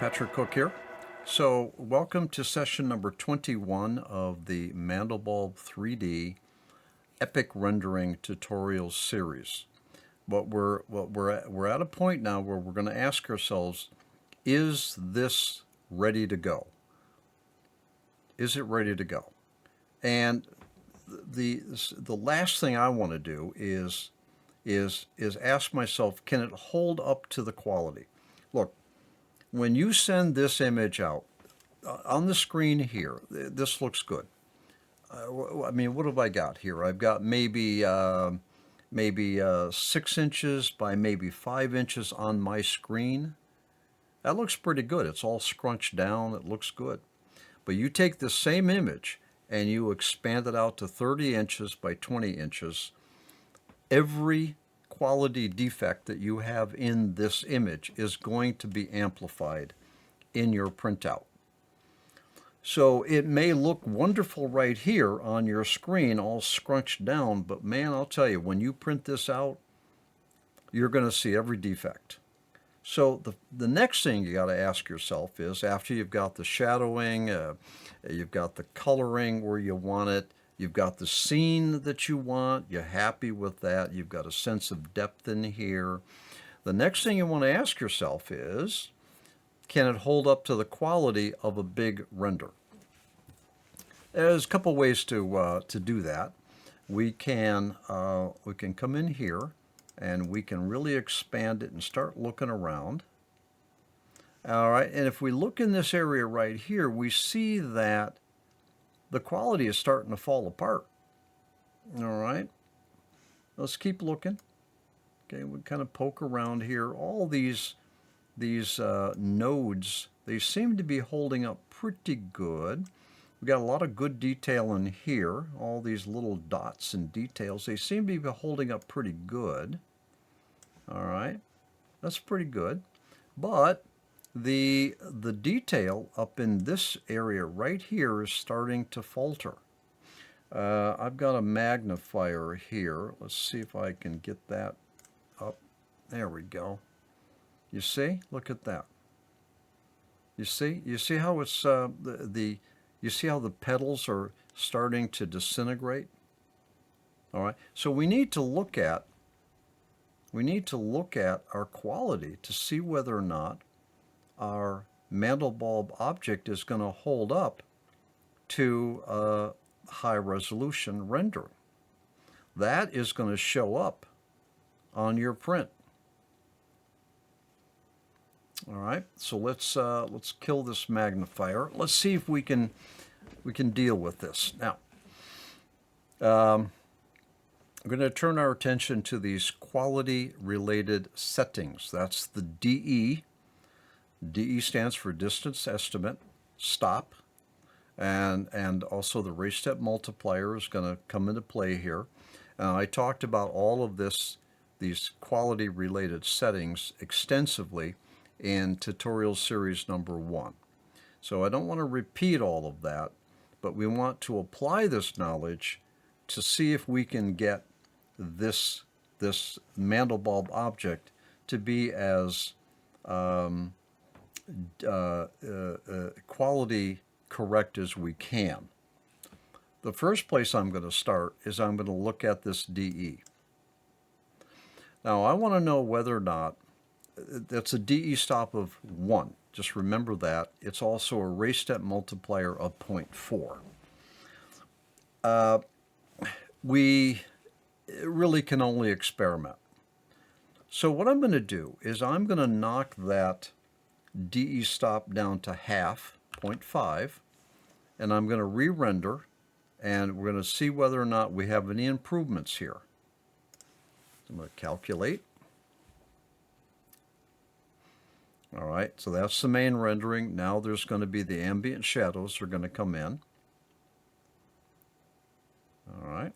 Patrick Cook here. So welcome to session number 21 of the Mandelbulb3D Epic Rendering tutorial series. We're at a point now where we're going to ask ourselves, is this ready to go? Is it ready to go? And the last thing I want to do is ask myself, can it hold up to the quality? Look, when you send this image out, on the screen here, this looks good. I mean, what have I got here? I've got maybe 6 inches by maybe 5 inches on my screen. That looks pretty good. It's all scrunched down. It looks good. But you take the same image and you expand it out to 30 inches by 20 inches. Every quality defect that you have in this image is going to be amplified in your printout. So it may look wonderful right here on your screen, all scrunched down, but man, I'll tell you, when you print this out, you're going to see every defect. So the next thing you got to ask yourself is, after you've got the shadowing, you've got the coloring where you want it, you've got the scene that you want, you're happy with that, you've got a sense of depth in here. The next thing you want to ask yourself is, can it hold up to the quality of a big render? There's a couple ways to do that. We can come in here and we can really expand it and start looking around. All right, and if we look in this area right here, we see that the quality is starting to fall apart. All right, let's keep looking. Okay, we kind of poke around here. All these nodes, they seem to be holding up pretty good. We got a lot of good detail in here. All these little dots and details, they seem to be holding up pretty good. All right, that's pretty good. But the detail up in this area right here is starting to falter. I've got a magnifier here. Let's see if I can get that up. There we go. You see? Look at that. You see how it's you see how the petals are starting to disintegrate? All right. So we need to look at our quality to see whether or not our Mandelbulb object is going to hold up to a high resolution rendering. That is going to show up on your print. All right, so let's kill this magnifier. Let's see if we can deal with this. Now, we're going to turn our attention to these quality-related settings. That's the DE. DE stands for distance estimate, stop, and also the ray step multiplier is going to come into play here. I talked about all of these quality-related settings extensively in tutorial series number 1. So I don't want to repeat all of that, but we want to apply this knowledge to see if we can get this Mandelbulb object to be as quality correct as we can. The first place I'm going to start is I'm going to look at this DE. Now I want to know whether or not that's a DE stop of 1. Just remember that. It's also a ray step multiplier of 0.4. We really can only experiment. So what I'm going to do is I'm going to knock that DE stop down to half, 0.5, and I'm going to re-render, and we're going to see whether or not we have any improvements here. I'm going to calculate. All right, so that's the main rendering. Now there's going to be the ambient shadows are going to come in. All right.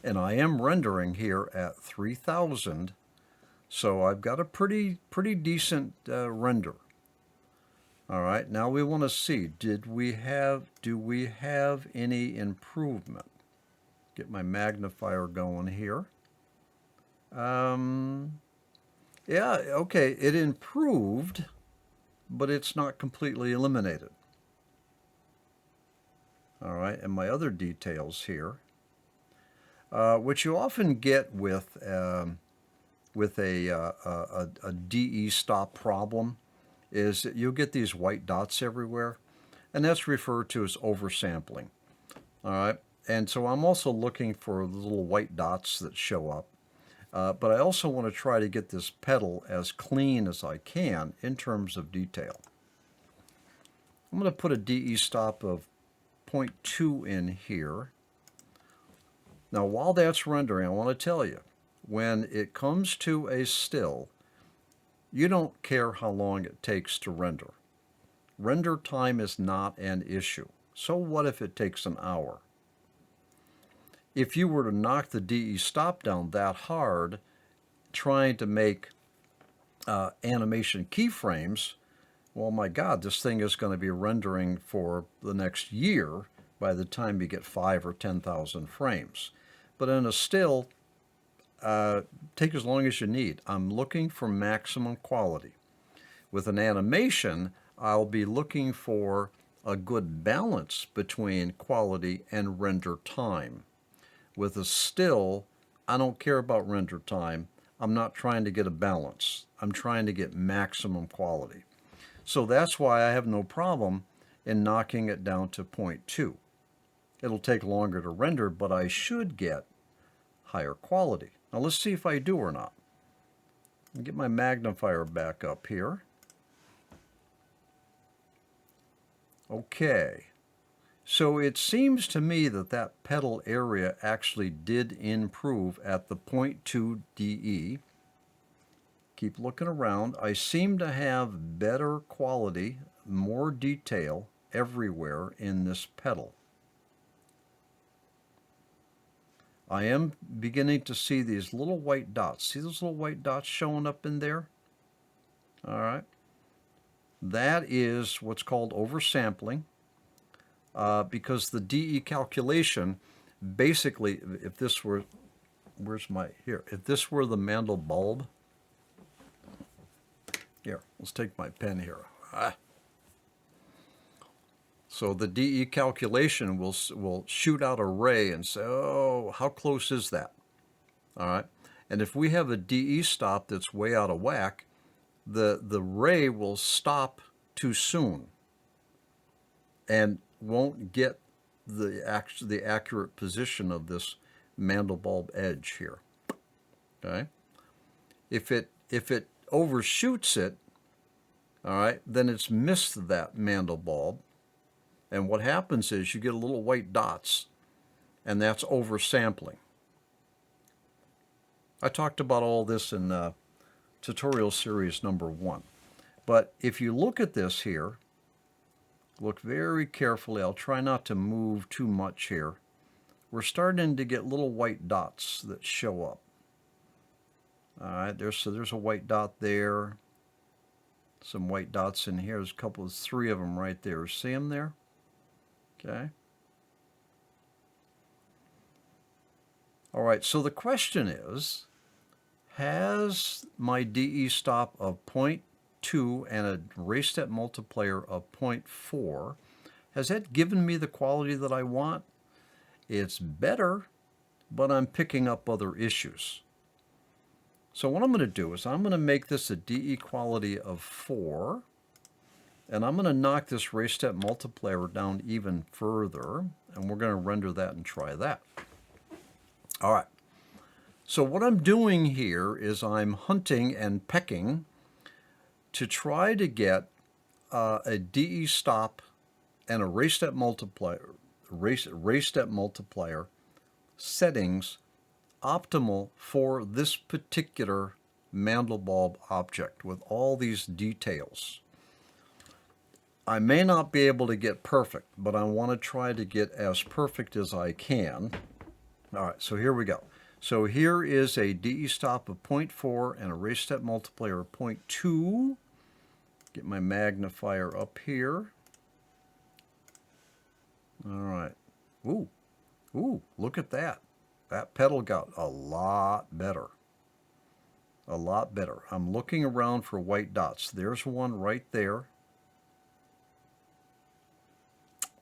And I am rendering here at 3000, so I've got a pretty decent render. All right, now we want to see, do we have any improvement? Get my magnifier going here. Yeah, okay, it improved but it's not completely eliminated. All right, and my other details here, which you often get with a DE stop problem, is that you'll get these white dots everywhere, and that's referred to as oversampling. All right, and so I'm also looking for the little white dots that show up, but I also want to try to get this petal as clean as I can in terms of detail. I'm going to put a DE stop of 0.2 in here. Now, while that's rendering, I want to tell you, when it comes to a still, you don't care how long it takes to render. Render time is not an issue. So what if it takes an hour? If you were to knock the DE stop down that hard, trying to make animation keyframes, well, my God, this thing is going to be rendering for the next year by the time you get 5 or 10,000 frames. But in a still, take as long as you need. I'm looking for maximum quality. With an animation, I'll be looking for a good balance between quality and render time. With a still, I don't care about render time. I'm not trying to get a balance. I'm trying to get maximum quality. So that's why I have no problem in knocking it down to 0.2. It'll take longer to render, but I should get higher quality. Now let's see if I do or not. I'll get my magnifier back up here. Okay. So it seems to me that that petal area actually did improve at the 0.2 DE. Keep looking around. I seem to have better quality, more detail everywhere in this petal. I am beginning to see these little white dots. See those little white dots showing up in there? All right. That is what's called oversampling, because the DE calculation, basically, if this were, if this were the Mandelbulb, here, let's take my pen here. So the DE calculation will shoot out a ray and say, oh, how close is that? All right. And if we have a DE stop that's way out of whack, the ray will stop too soon and won't get the accurate position of this Mandelbulb edge here. Okay. If it overshoots it, all right, then it's missed that Mandelbulb. And what happens is you get a little white dots, and that's oversampling. I talked about all this in tutorial series number 1. But if you look at this here, look very carefully. I'll try not to move too much here. We're starting to get little white dots that show up. All right, there's a white dot there. Some white dots in here. There's a couple of 3 of them right there. See them there? Okay. All right, so the question is, has my DE stop of 0.2 and a ray step multiplier of 0.4, has that given me the quality that I want? It's better, but I'm picking up other issues. So what I'm going to do is I'm going to make this a DE quality of 4. And I'm going to knock this ray step multiplier down even further, and we're going to render that and try that. All right. So what I'm doing here is I'm hunting and pecking to try to get a DE stop and a ray step multiplier settings optimal for this particular Mandelbulb object with all these details. I may not be able to get perfect, but I want to try to get as perfect as I can. All right, so here we go. So here is a DE stop of 0.4 and a ray step multiplier of 0.2. Get my magnifier up here. All right. Ooh, look at that. That petal got a lot better. A lot better. I'm looking around for white dots. There's one right there.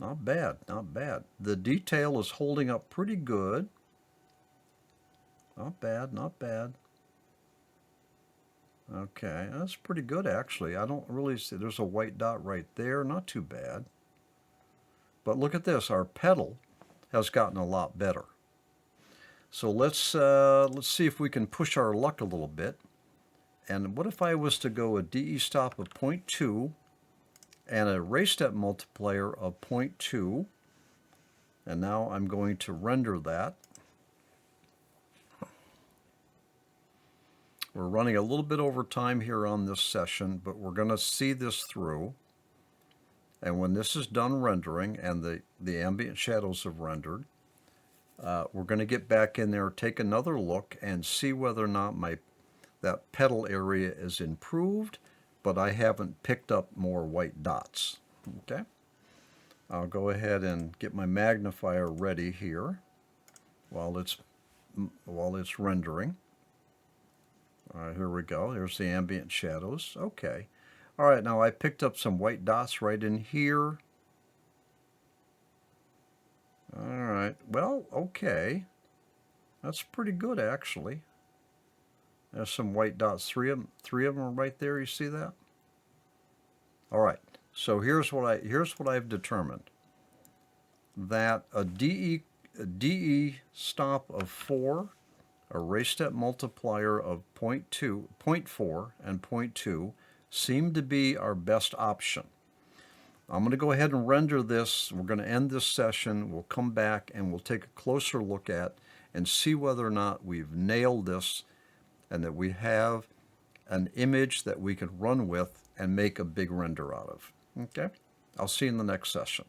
Not bad, not bad. The detail is holding up pretty good. Not bad, not bad. Okay, that's pretty good actually. I don't really see, there's a white dot right there, not too bad. But look at this, our petal has gotten a lot better. So let's see if we can push our luck a little bit. And what if I was to go a DE stop of 0.2 and a ray step multiplier of 0.2, and now I'm going to render that. We're running a little bit over time here on this session, but we're going to see this through. And when this is done rendering and the ambient shadows have rendered, we're going to get back in there, take another look, and see whether or not that petal area is improved, but I haven't picked up more white dots. Okay, I'll go ahead and get my magnifier ready here while it's rendering. All right, here we go. There's the ambient shadows. Okay. All right, now I picked up some white dots right in here. All right, well, okay. That's pretty good, actually. There's some white dots, three of them are right there, you see that? All right, so here's what I've determined. That a DE stop of 4, a ray step multiplier of 0.4 and 0.2 seem to be our best option. I'm going to go ahead and render this. We're going to end this session. We'll come back and we'll take a closer look at and see whether or not we've nailed this and that we have an image that we can run with and make a big render out of. Okay? I'll see you in the next session.